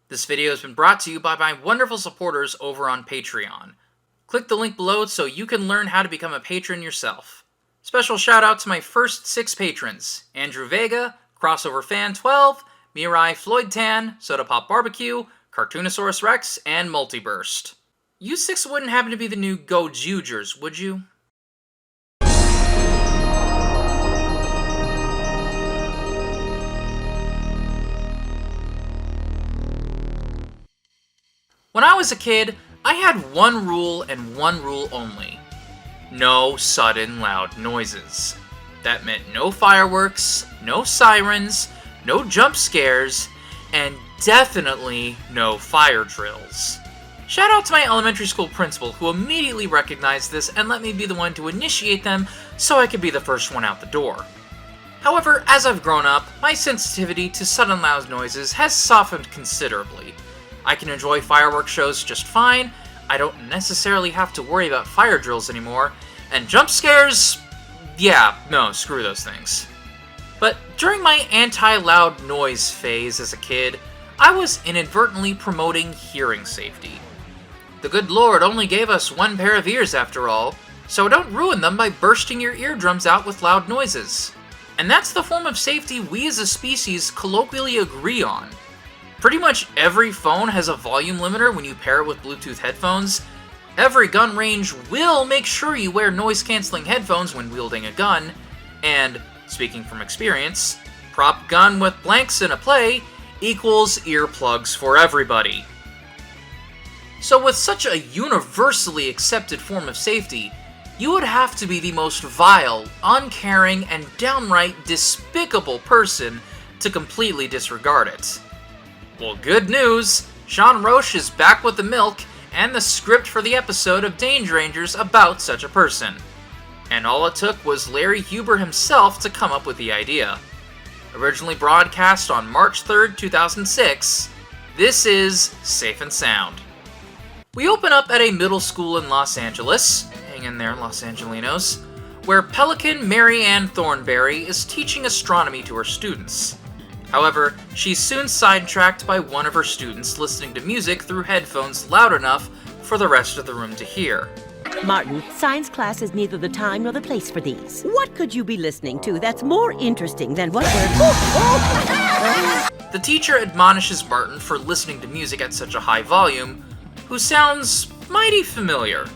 This video has been brought to you by my wonderful supporters over on Patreon. Click the link below so you can learn how to become a patron yourself. Special shout out to my first 6 patrons: Andrew Vega, Crossover Fan 12, Mirai Floyd Tan, Soda Pop Barbecue, Cartoonosaurus Rex, and Multiburst. You 6 wouldn't happen to be the new Go-Jugers, would you? When I was a kid, I had one rule and one rule only. No sudden loud noises. That meant no fireworks, no sirens, no jump scares, and definitely no fire drills. Shout out to my elementary school principal who immediately recognized this and let me be the one to initiate them so I could be the first one out the door. However, as I've grown up, my sensitivity to sudden loud noises has softened considerably. I can enjoy fireworks shows just fine, I don't necessarily have to worry about fire drills anymore, and jump scares? Yeah, no, screw those things. But during my anti-loud noise phase as a kid, I was inadvertently promoting hearing safety. The good Lord only gave us one pair of ears after all, so don't ruin them by bursting your eardrums out with loud noises. And that's the form of safety we as a species colloquially agree on. Pretty much every phone has a volume limiter when you pair it with Bluetooth headphones. Every gun range will make sure you wear noise-canceling headphones when wielding a gun, and, speaking from experience, prop gun with blanks in a play equals earplugs for everybody. So with such a universally accepted form of safety, you would have to be the most vile, uncaring, and downright despicable person to completely disregard it. Well, good news! Sean Roche is back with the milk and the script for the episode of Danger Rangers about such a person. And all it took was Larry Huber himself to come up with the idea. Originally broadcast on March 3rd, 2006, this is Safe and Sound. We open up at a middle school in Los Angeles, hang in there Los Angelinos, where Pelican Mary Ann Thornberry is teaching astronomy to her students. However, she's soon sidetracked by one of her students listening to music through headphones loud enough for the rest of the room to hear. Martin, science class is neither the time nor the place for these. What could you be listening to that's more interesting than what we're... The teacher admonishes Martin for listening to music at such a high volume, who sounds mighty familiar.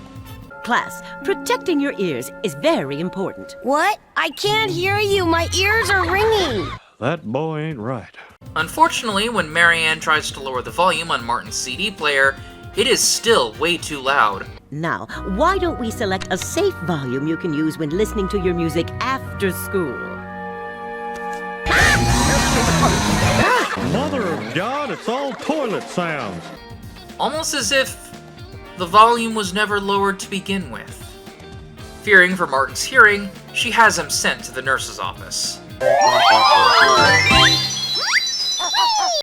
Class, protecting your ears is very important. What? I can't hear you. My ears are ringing. That boy ain't right. Unfortunately, when Marianne tries to lower the volume on Martin's CD player, it is still way too loud. Now, why don't we select a safe volume you can use when listening to your music after school? Mother of God, it's all toilet sounds. Almost as if the volume was never lowered to begin with. Fearing for Martin's hearing, she has him sent to the nurse's office.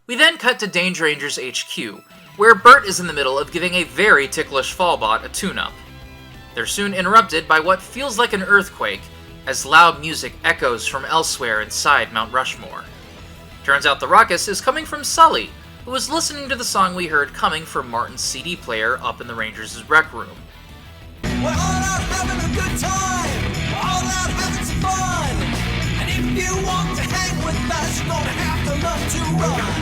We then cut to Danger Rangers HQ, where Bert is in the middle of giving a very ticklish Fallbot a tune-up. They're soon interrupted by what feels like an earthquake, as loud music echoes from elsewhere inside Mount Rushmore. Turns out the ruckus is coming from Sully, who was listening to the song we heard coming from Martin's CD player up in the Rangers' rec room. We're all out having a good time. We're all out having some fun. And if you want to hang with us, you're gonna have to learn to run.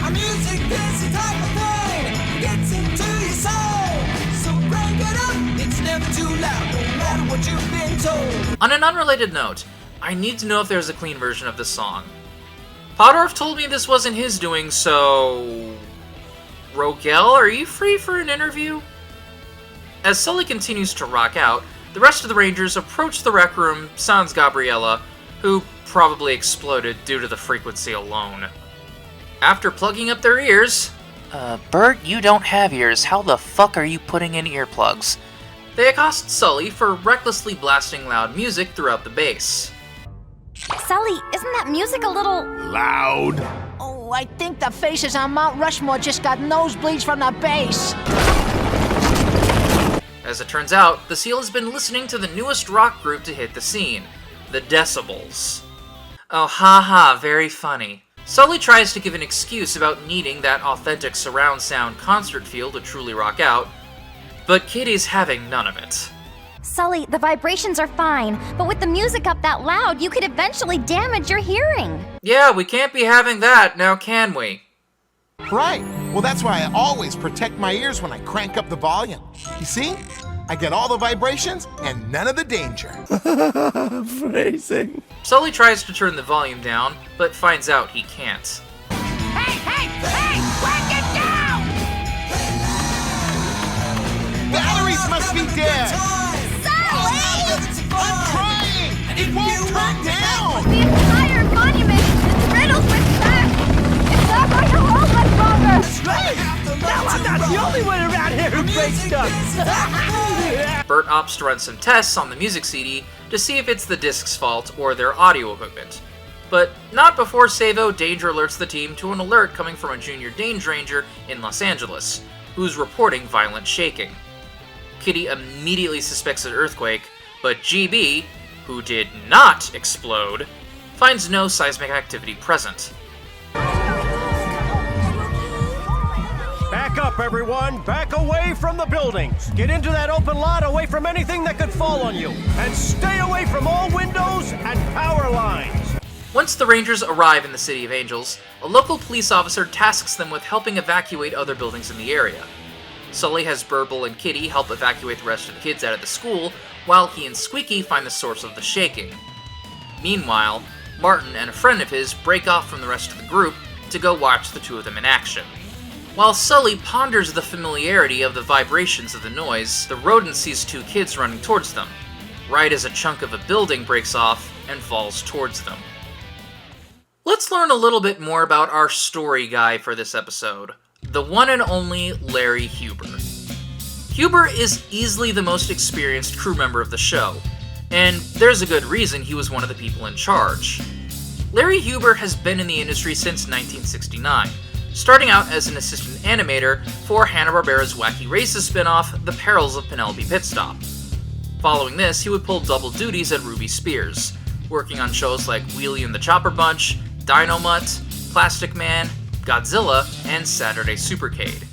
Our music is the type of thing that gets into your soul. So crank it up, it's never too loud, no matter what you've been told. On an unrelated note, I need to know if there's a clean version of this song. Podorf told me this wasn't his doing, so... Rogel, are you free for an interview? As Sully continues to rock out, the rest of the Rangers approach the rec room, sans Gabriella, who probably exploded due to the frequency alone. After plugging up their ears... Bert, you don't have ears. How the fuck are you putting in earplugs? They accost Sully for recklessly blasting loud music throughout the base. Sully, isn't that music a little... Loud. Oh, I think the faces on Mount Rushmore just got nosebleeds from the bass. As it turns out, the Seal has been listening to the newest rock group to hit the scene, the Decibels. Oh, haha, very funny. Sully tries to give an excuse about needing that authentic surround sound concert feel to truly rock out, but Kitty's having none of it. Sully, the vibrations are fine, but with the music up that loud, you could eventually damage your hearing. Yeah, we can't be having that, now can we? Right. Well, that's why I always protect my ears when I crank up the volume. You see? I get all the vibrations and none of the danger. Phrasing. Sully tries to turn the volume down, but finds out he can't. Hey, crank it down! Batteries must be dead! I'm trying! It won't turn down! The entire monument is riddled with cracks! It's not going to hold much longer! Now I'm not the only one around here who breaks stuff! Bert opts to run some tests on the music CD to see if it's the disc's fault or their audio equipment. But not before Savo danger alerts the team to an alert coming from a junior Danger Ranger in Los Angeles, who's reporting violent shaking. Kitty immediately suspects an earthquake, but GB, who did not explode, finds no seismic activity present. Back up, everyone! Back away from the buildings! Get into that open lot away from anything that could fall on you! And stay away from all windows and power lines! Once the Rangers arrive in the City of Angels, a local police officer tasks them with helping evacuate other buildings in the area. Sully has Burble and Kitty help evacuate the rest of the kids out of the school, while he and Squeaky find the source of the shaking. Meanwhile, Martin and a friend of his break off from the rest of the group to go watch the two of them in action. While Sully ponders the familiarity of the vibrations of the noise, the rodent sees two kids running towards them, right as a chunk of a building breaks off and falls towards them. Let's learn a little bit more about our story guy for this episode, the one and only Larry Huber. Huber is easily the most experienced crew member of the show, and there's a good reason he was one of the people in charge. Larry Huber has been in the industry since 1969, starting out as an assistant animator for Hanna-Barbera's Wacky Races spin-off, The Perils of Penelope Pitstop. Following this, he would pull double duties at Ruby Spears, working on shows like Wheelie and the Chopper Bunch, Dino Mutt, Plastic Man, Godzilla, and Saturday Supercade.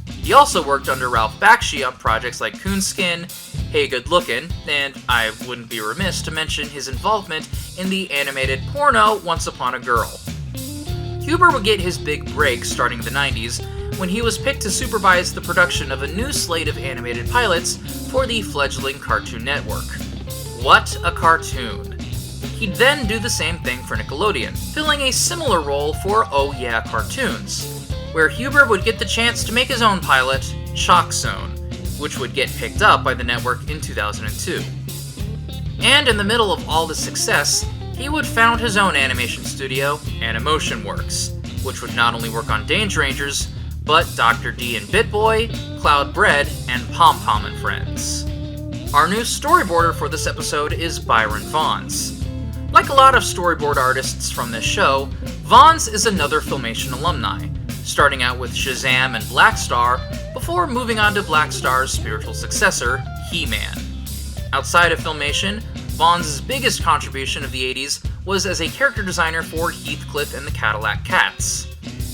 He also worked under Ralph Bakshi on projects like Coonskin, Hey Good Lookin', and I wouldn't be remiss to mention his involvement in the animated porno Once Upon a Girl. Huber would get his big break starting in the 90s when he was picked to supervise the production of a new slate of animated pilots for the fledgling Cartoon Network. What a cartoon! He'd then do the same thing for Nickelodeon, filling a similar role for Oh Yeah Cartoons, where Huber would get the chance to make his own pilot, Shock Zone, which would get picked up by the network in 2002. And in the middle of all this success, he would found his own animation studio, Animotion Works, which would not only work on Danger Rangers, but Dr. D and BitBoy, Cloud Bread, and Pom Pom and Friends. Our new storyboarder for this episode is Byron Vaughns. Like a lot of storyboard artists from this show, Vaughns is another Filmation alumni, starting out with Shazam and Black Star, before moving on to Black Star's spiritual successor, He-Man. Outside of Filmation, Vaughns' biggest contribution of the 80s was as a character designer for Heathcliff and the Cadillac Cats.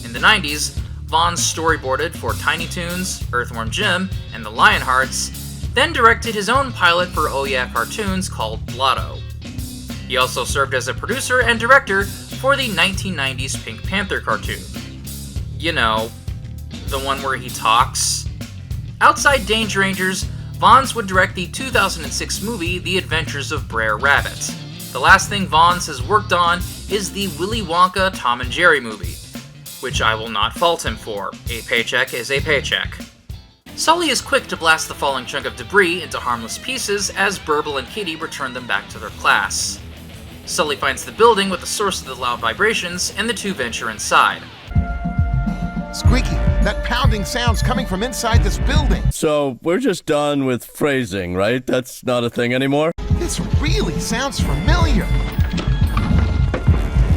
In the 90s, Vaughns storyboarded for Tiny Toons, Earthworm Jim, and the Lionhearts, then directed his own pilot for Oh Yeah Cartoons called Blotto. He also served as a producer and director for the 1990s Pink Panther cartoon. You know, the one where he talks. Outside Danger Rangers, Vaughns would direct the 2006 movie The Adventures of Brer Rabbit. The last thing Vaughns has worked on is the Willy Wonka Tom and Jerry movie, which I will not fault him for. A paycheck is a paycheck. Sully is quick to blast the falling chunk of debris into harmless pieces as Burble and Kitty return them back to their class. Sully finds the building with the source of the loud vibrations, and the two venture inside. Squeaky, that pounding sound's coming from inside this building. So, we're just done with phrasing, right? That's not a thing anymore? This really sounds familiar.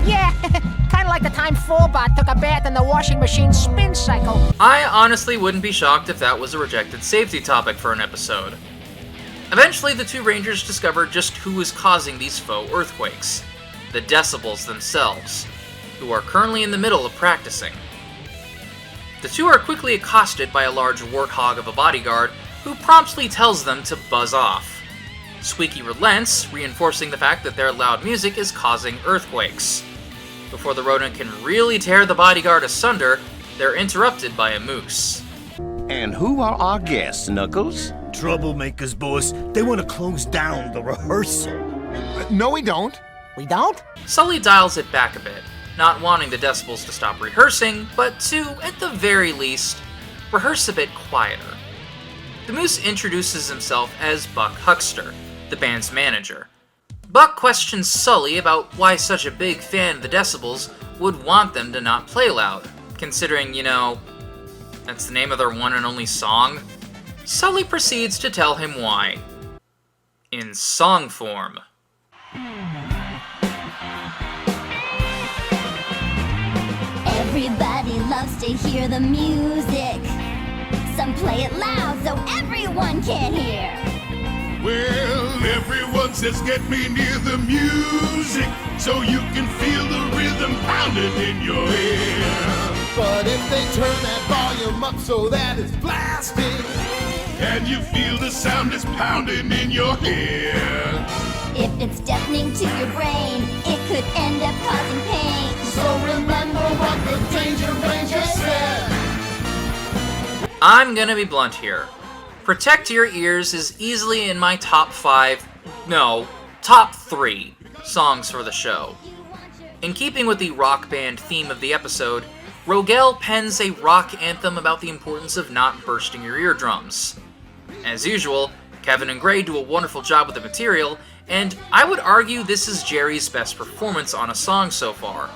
Yeah, kind of like the time Fullbot took a bath in the washing machine spin cycle. I honestly wouldn't be shocked if that was a rejected safety topic for an episode. Eventually, the two Rangers discover just who was causing these faux earthquakes. The decibels themselves. who are currently in the middle of practicing. The two are quickly accosted by a large warthog of a bodyguard who promptly tells them to buzz off. Squeaky relents, reinforcing the fact that their loud music is causing earthquakes. Before the rodent can really tear the bodyguard asunder, they're interrupted by a moose. And who are our guests, Knuckles? Troublemakers, boss. They want to close down the rehearsal. No, we don't. We don't? Sully dials it back a bit, not wanting the Decibels to stop rehearsing, but to, at the very least, rehearse a bit quieter. The moose introduces himself as Buck Huckster, the band's manager. Buck questions Sully about why such a big fan of the Decibels would want them to not play loud, considering, that's the name of their one and only song. Sully proceeds to tell him why. In song form. Everybody loves to hear the music. Some play it loud so everyone can hear. Well, everyone says get me near the music so you can feel the rhythm pounding in your ear. But if they turn that volume up so that it's blasting, and you feel the sound is pounding in your ear. If it's deafening to your brain, it could end up causing pain. So remember what the Danger Ranger said. I'm gonna be blunt here. Protect Your Ears is easily in my top 3 songs for the show. In keeping with the rock band theme of the episode, Rogel pens a rock anthem about the importance of not bursting your eardrums. As usual, Kevin and Gray do a wonderful job with the material, and I would argue this is Jerry's best performance on a song so far.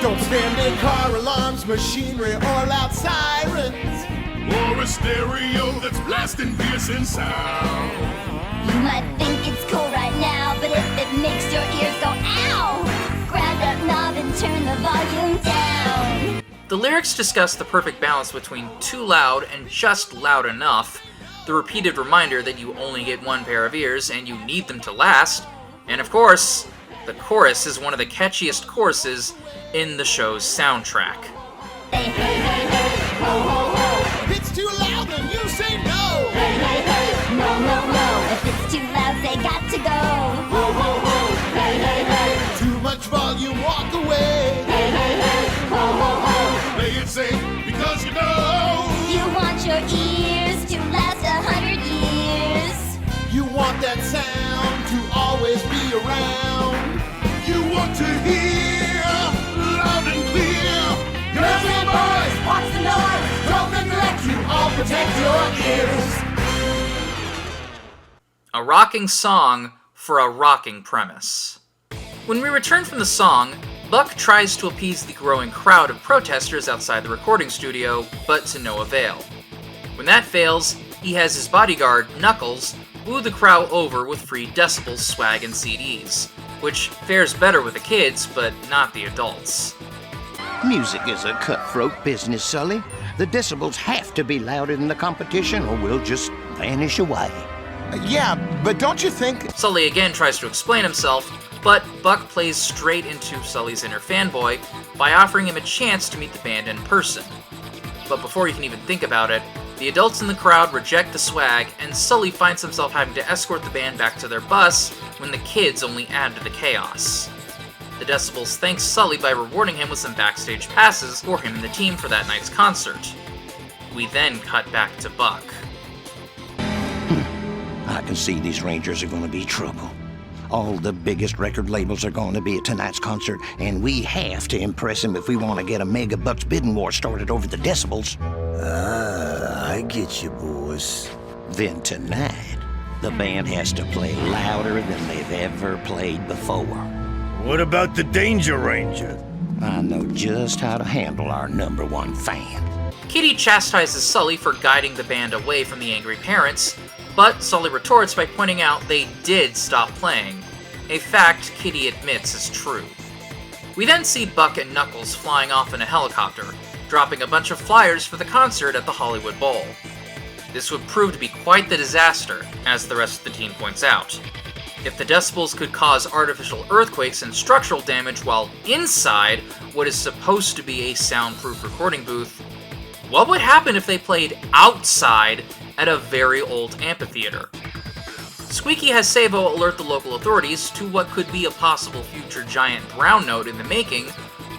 Don't stand in car alarms, machinery, or loud sirens, or a stereo that's blasting piercing sound. You might think it's cool right now, but if it makes your ears go ow, grab that knob and turn the volume down. The lyrics discuss the perfect balance between too loud and just loud enough, the repeated reminder that you only get one pair of ears and you need them to last, and of course, the chorus is one of the catchiest choruses in the show's soundtrack. Hey, hey, hey, hey, ho, ho, ho. If it's too loud, then you say no. Hey, hey, hey, no, no, no. If it's too loud, they got to go. Ho, ho, ho. Hey, hey, hey. Too much volume, walk away. Hey, hey, hey, ho, ho, ho. Play it safe because you know you want your ears to last 100 years. You want that sound to always be around. you want to hear loud and clear. Girls and boys, watch the noise. Don't neglect you, all protect your ears. A rocking song for a rocking premise. When we return from the song, Buck tries to appease the growing crowd of protesters outside the recording studio, but to no avail. When that fails, he has his bodyguard, Knuckles, woo the crowd over with free Decibels swag and CDs, which fares better with the kids, but not the adults. Music is a cutthroat business, Sully. The decibels have to be louder than the competition or we'll just vanish away. Yeah, but don't you think... Sully again tries to explain himself, but Buck plays straight into Sully's inner fanboy by offering him a chance to meet the band in person. But before he can even think about it, the adults in the crowd reject the swag, and Sully finds himself having to escort the band back to their bus when the kids only add to the chaos. The Decibels thank Sully by rewarding him with some backstage passes for him and the team for that night's concert. We then cut back to Buck. I can see these Rangers are going to be trouble. All the biggest record labels are going to be at tonight's concert, and we have to impress them if we want to get a mega bucks bidding war started over the decibels. I get you, boys. Then tonight, the band has to play louder than they've ever played before. What about the Danger Ranger? I know just how to handle our #1 fan. Kitty chastises Sully for guiding the band away from the angry parents, but Sully retorts by pointing out they did stop playing, a fact Kitty admits is true. We then see Buck and Knuckles flying off in a helicopter, dropping a bunch of flyers for the concert at the Hollywood Bowl. This would prove to be quite the disaster, as the rest of the team points out. If the decibels could cause artificial earthquakes and structural damage while inside what is supposed to be a soundproof recording booth, what would happen if they played outside at a very old amphitheater? Squeaky has Sabo alert the local authorities to what could be a possible future giant brown note in the making,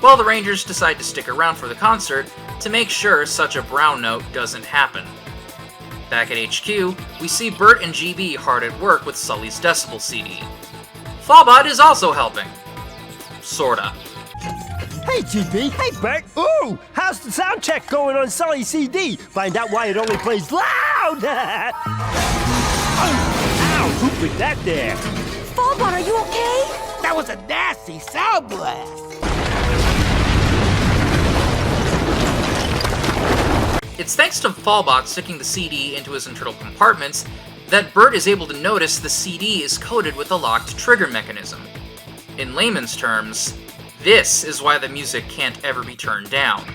while the Rangers decide to stick around for the concert to make sure such a brown note doesn't happen. Back at HQ, we see Bert and GB hard at work with Sully's Decibel CD. Fallbot is also helping. Sorta. Hey, GB. Hey, Bert. Ooh, how's the sound check going on Sully's CD? Find out why it only plays loud. Ow, who put that there? Fallbot, are you okay? That was a nasty sound blast. It's thanks to Fallbot sticking the CD into his internal compartments that Bert is able to notice the CD is coated with a locked trigger mechanism. In layman's terms, this is why the music can't ever be turned down.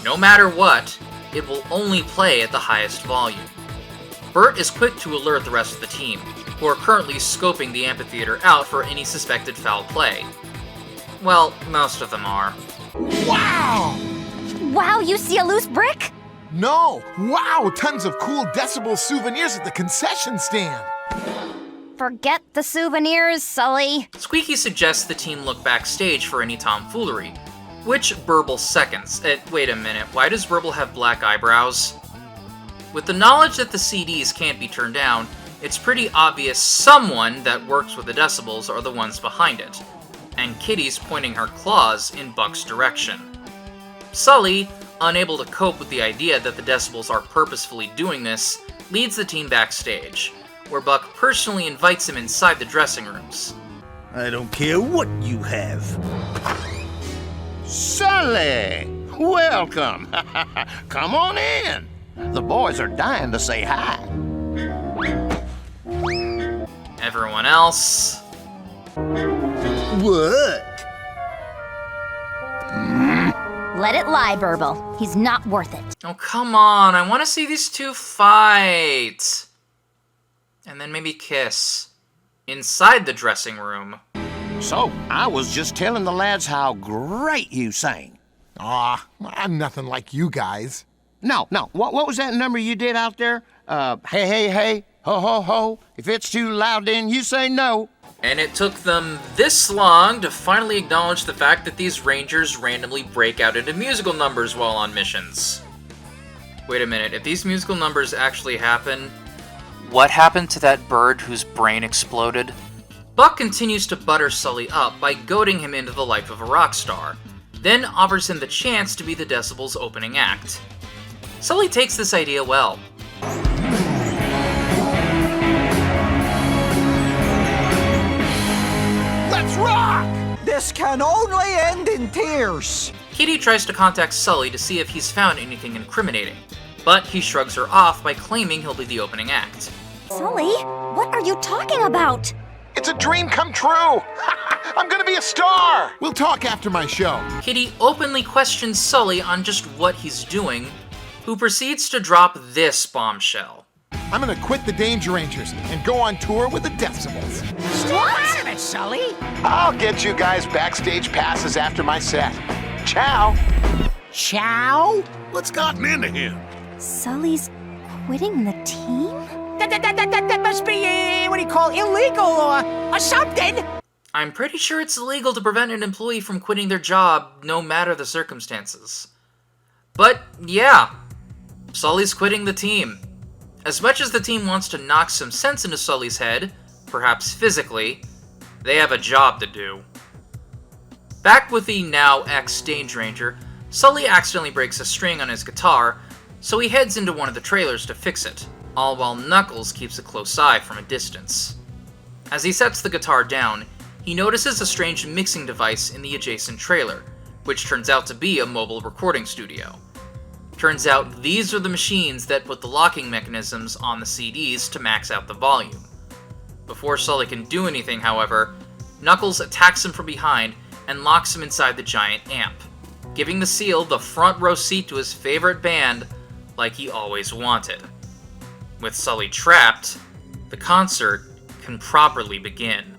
No matter what, it will only play at the highest volume. Bert is quick to alert the rest of the team, who are currently scoping the amphitheater out for any suspected foul play. Well, most of them are. Wow! Wow, you see a loose brick? No! Wow! Tons of cool Decibel souvenirs at the concession stand! Forget the souvenirs, Sully. Squeaky suggests the team look backstage for any tomfoolery, which Burble seconds. Wait a minute, why does Burble have black eyebrows? With the knowledge that the CDs can't be turned down, it's pretty obvious someone that works with the decibels are the ones behind it, and Kitty's pointing her claws in Buck's direction. Sully, unable to cope with the idea that the decibels are purposefully doing this, leads the team backstage, where Buck personally invites him inside the dressing rooms. I don't care what you have. Sully! Welcome! Come on in. The boys are dying to say hi. Everyone else... What? Let it lie, Burble. He's not worth it. Oh, come on, I want to see these two fight. And then maybe kiss. Inside the dressing room. So, I was just telling the lads how great you sang. Aw, I'm nothing like you guys. No, what was that number you did out there? Hey, hey, hey, ho, ho, ho. If it's too loud, then you say no. And it took them this long to finally acknowledge the fact that these Rangers randomly break out into musical numbers while on missions. Wait a minute, if these musical numbers actually happen, what happened to that bird whose brain exploded? Buck continues to butter Sully up by goading him into the life of a rock star, then offers him the chance to be the Decibel's opening act. Sully takes this idea well. Let's rock! This can only end in tears. Kitty tries to contact Sully to see if he's found anything incriminating, but he shrugs her off by claiming he'll be the opening act. Sully, what are you talking about? It's a dream come true! I'm gonna be a star! We'll talk after my show. Kitty openly questions Sully on just what he's doing, who proceeds to drop this bombshell. I'm gonna quit the Danger Rangers and go on tour with the Decibels. Stay out of it, Sully. I'll get you guys backstage passes after my set. Ciao! Ciao? What's gotten into him? Sully's quitting the team? That must be, what do you call, illegal or something. I'm pretty sure it's illegal to prevent an employee from quitting their job, no matter the circumstances. But, yeah, Sully's quitting the team. As much as the team wants to knock some sense into Sully's head, perhaps physically, they have a job to do. Back with the now ex-Danger Ranger, Sully accidentally breaks a string on his guitar, so he heads into one of the trailers to fix it, all while Knuckles keeps a close eye from a distance. As he sets the guitar down, he notices a strange mixing device in the adjacent trailer, which turns out to be a mobile recording studio. Turns out these are the machines that put the locking mechanisms on the CDs to max out the volume. Before Sully can do anything, however, Knuckles attacks him from behind and locks him inside the giant amp, giving the Seal the front row seat to his favorite band like he always wanted. With Sully trapped, the concert can properly begin.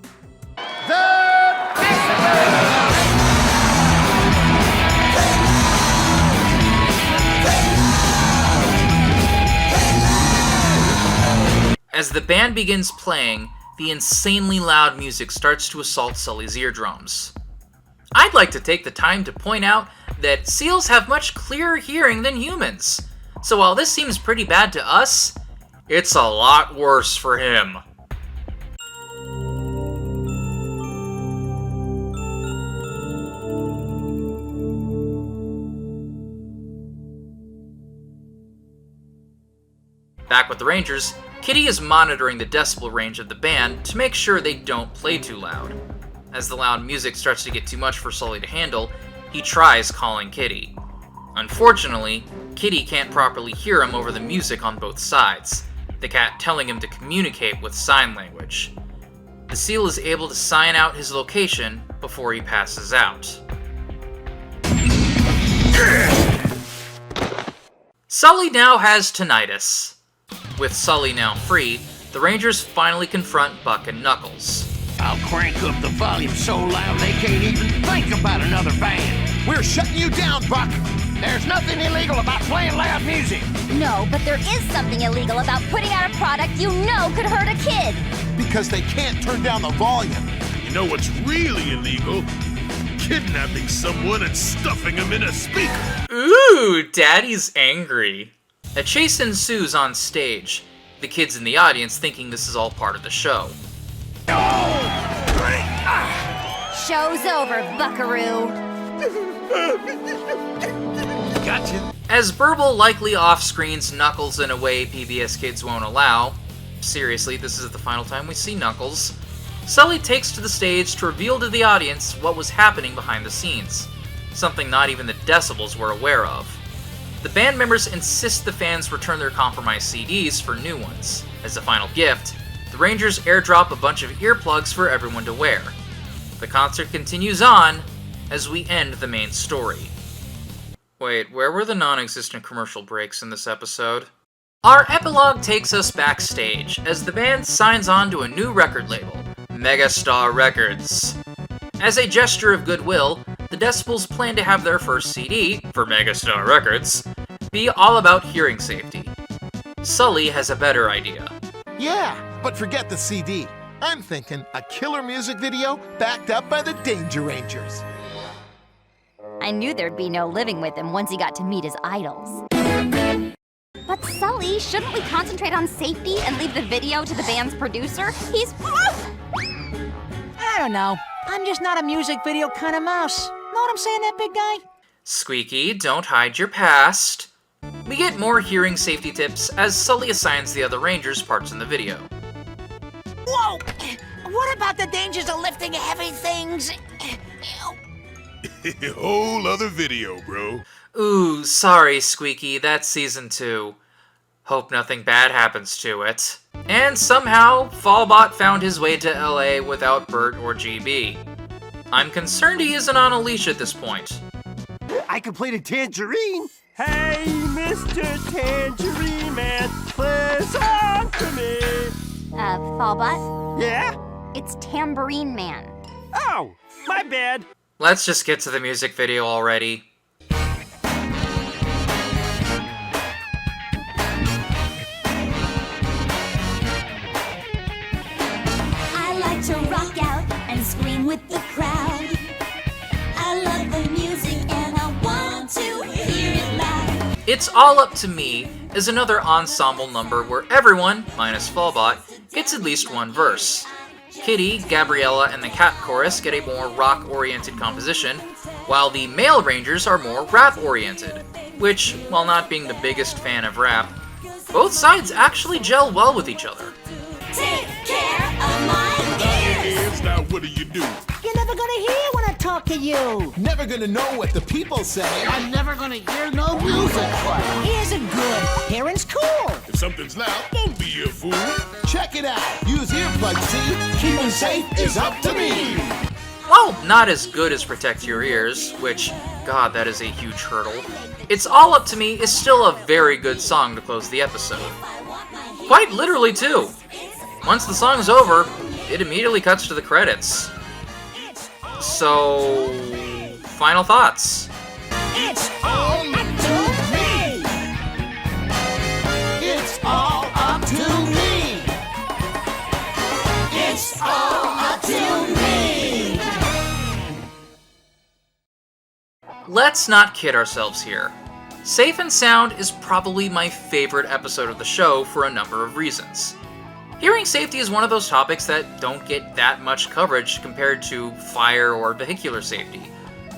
As the band begins playing, the insanely loud music starts to assault Sully's eardrums. I'd like to take the time to point out that seals have much clearer hearing than humans, so while this seems pretty bad to us, it's a lot worse for him. Back with the Rangers, Kitty is monitoring the decibel range of the band to make sure they don't play too loud. As the loud music starts to get too much for Sully to handle, he tries calling Kitty. Unfortunately, Kitty can't properly hear him over the music on both sides, the cat telling him to communicate with sign language. The seal is able to sign out his location before he passes out. Sully now has tinnitus. With Sully now free, the Rangers finally confront Buck and Knuckles. I'll crank up the volume so loud they can't even think about another band. We're shutting you down, Buck. There's nothing illegal about playing loud music. No, but there is something illegal about putting out a product you know could hurt a kid. Because they can't turn down the volume. You know what's really illegal? Kidnapping someone and stuffing them in a speaker. Ooh, Daddy's angry. A chase ensues on stage, the kids in the audience thinking this is all part of the show. Show's over, buckaroo. Gotcha. As Burble likely off-screens Knuckles in a way PBS kids won't allow, seriously, this is the final time we see Knuckles, Sully takes to the stage to reveal to the audience what was happening behind the scenes, something not even the decibels were aware of. The band members insist the fans return their compromised CDs for new ones. As a final gift, the Rangers airdrop a bunch of earplugs for everyone to wear. The concert continues on as we end the main story. Wait, where were the non-existent commercial breaks in this episode? Our epilogue takes us backstage as the band signs on to a new record label, Megastar Records. As a gesture of goodwill, the Decibels plan to have their first CD, for Megastar Records, be all about hearing safety. Sully has a better idea. Yeah, but forget the CD. I'm thinking a killer music video backed up by the Danger Rangers. I knew there'd be no living with him once he got to meet his idols. But Sully, shouldn't we concentrate on safety and leave the video to the band's producer? He's... I don't know. I'm just not a music video kind of mouse. Know what I'm saying, that big guy? Squeaky, don't hide your past. We get more hearing safety tips as Sully assigns the other Rangers parts in the video. Whoa! What about the dangers of lifting heavy things? Whole other video, bro. Ooh, sorry, Squeaky, that's season 2. Hope nothing bad happens to it. And somehow, Fallbot found his way to LA without Bert or GB. I'm concerned he isn't on a leash at this point. I completed Tangerine. Hey, Mr. Tangerine Man, play a song for me. Fallbot? Yeah? It's Tambourine Man. Oh, my bad. Let's just get to the music video already. I like to rock out and scream with the crowd. I love the music and I want to hear it loud. It's All Up to Me is another ensemble number where everyone, minus Fallbot, gets at least one verse. Kitty, Gabriella, and the cat chorus get a more rock-oriented composition, while the male Rangers are more rap-oriented, which, while not being the biggest fan of rap, both sides actually gel well with each other. Take care of my ears. Now what do you do? You're never gonna hear when I talk to you. Never gonna know what the people say. I'm never gonna hear no music. Ears are good. Hearing's cool. If something's loud, don't be a fool. Check it out. Use earplugs, see? Keeping safe is up to me. While not as good as Protect Your Ears, which, God, that is a huge hurdle, It's All Up to Me is still a very good song to close the episode. Quite literally, too. Once the song's over, it immediately cuts to the credits. So, final thoughts. It's all up to me. It's all up to me. It's all up to me. Let's not kid ourselves here. Safe and Sound is probably my favorite episode of the show for a number of reasons. Hearing safety is one of those topics that don't get that much coverage compared to fire or vehicular safety,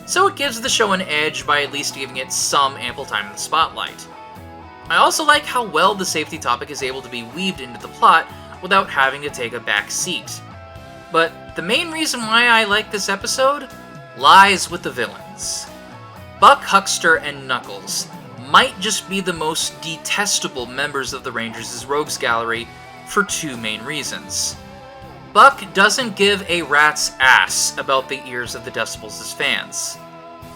so it gives the show an edge by at least giving it some ample time in the spotlight. I also like how well the safety topic is able to be weaved into the plot without having to take a back seat. But the main reason why I like this episode lies with the villains. Buck, Huckster, and Knuckles might just be the most detestable members of the Rangers' Rogues Gallery for two main reasons. Buck doesn't give a rat's ass about the ears of the Decibels' fans.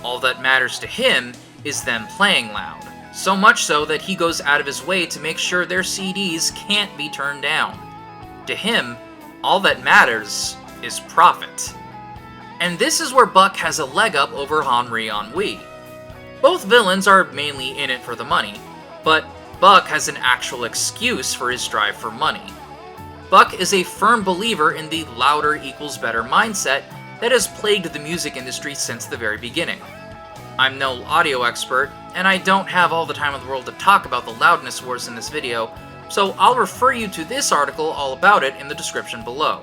All that matters to him is them playing loud, so much so that he goes out of his way to make sure their CDs can't be turned down. To him, all that matters is profit. And this is where Buck has a leg up over Henri Ennui. Both villains are mainly in it for the money, but Buck has an actual excuse for his strive for money. Buck is a firm believer in the louder equals better mindset that has plagued the music industry since the very beginning. I'm no audio expert, and I don't have all the time in the world to talk about the loudness wars in this video, so I'll refer you to this article all about it in the description below.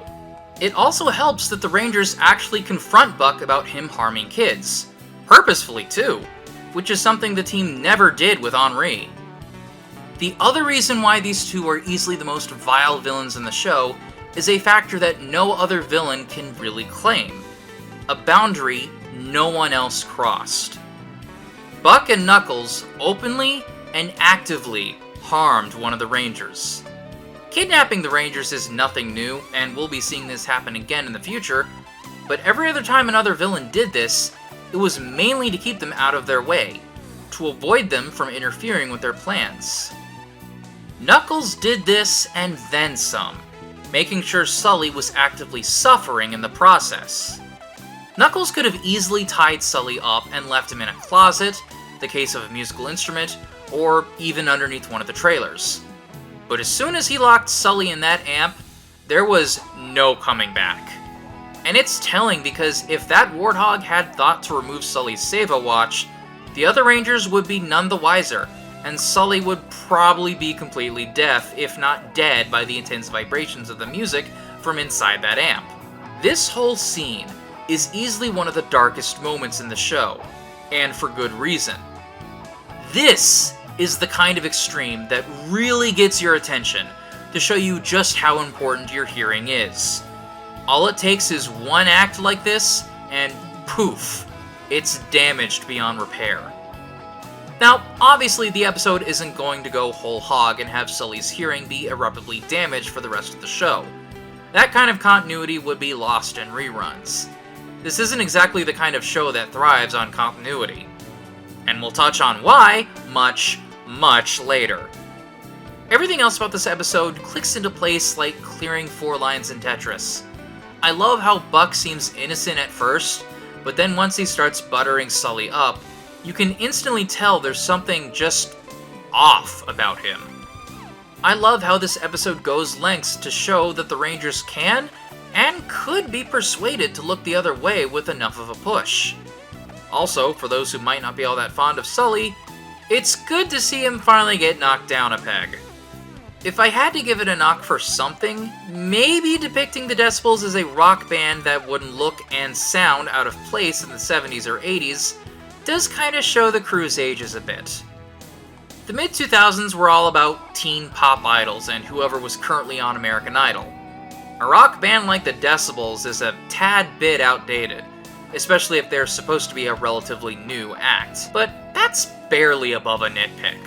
It also helps that the Rangers actually confront Buck about him harming kids. Purposefully, too, which is something the team never did with Henri. The other reason why these two are easily the most vile villains in the show is a factor that no other villain can really claim. A boundary no one else crossed. Buck and Knuckles openly and actively harmed one of the Rangers. Kidnapping the Rangers is nothing new, and we'll be seeing this happen again in the future, but every other time another villain did this, it was mainly to keep them out of their way, to avoid them from interfering with their plans. Knuckles did this and then some, making sure Sully was actively suffering in the process. Knuckles could have easily tied Sully up and left him in a closet, the case of a musical instrument, or even underneath one of the trailers. But as soon as he locked Sully in that amp, there was no coming back. And it's telling because if that warthog had thought to remove Sully's Sava watch, the other Rangers would be none the wiser, and Sully would probably be completely deaf, if not dead, by the intense vibrations of the music from inside that amp. This whole scene is easily one of the darkest moments in the show, and for good reason. This is the kind of extreme that really gets your attention to show you just how important your hearing is. All it takes is one act like this, and poof, it's damaged beyond repair. Now, obviously the episode isn't going to go whole hog and have Sully's hearing be irreparably damaged for the rest of the show. That kind of continuity would be lost in reruns. This isn't exactly the kind of show that thrives on continuity. And we'll touch on why much, much later. Everything else about this episode clicks into place like clearing 4 lines in Tetris. I love how Buck seems innocent at first, but then once he starts buttering Sully up, you can instantly tell there's something just off about him. I love how this episode goes lengths to show that the Rangers can and could be persuaded to look the other way with enough of a push. Also, for those who might not be all that fond of Sully, it's good to see him finally get knocked down a peg. If I had to give it a knock for something, maybe depicting the Decibels as a rock band that wouldn't look and sound out of place in the 70s or 80s does kinda show the crew's ages a bit. The mid-2000s were all about teen pop idols and whoever was currently on American Idol. A rock band like the Decibels is a tad bit outdated, especially if they're supposed to be a relatively new act, but that's barely above a nitpick.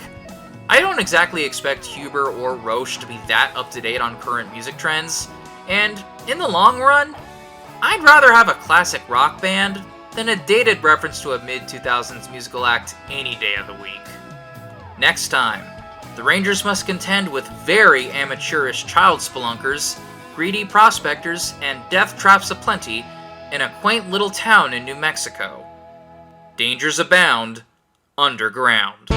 I don't exactly expect Huber or Roche to be that up-to-date on current music trends, and in the long run, I'd rather have a classic rock band than a dated reference to a mid-2000s musical act any day of the week. Next time, the Rangers must contend with very amateurish child spelunkers, greedy prospectors, and death traps aplenty, in a quaint little town in New Mexico. Dangers abound underground.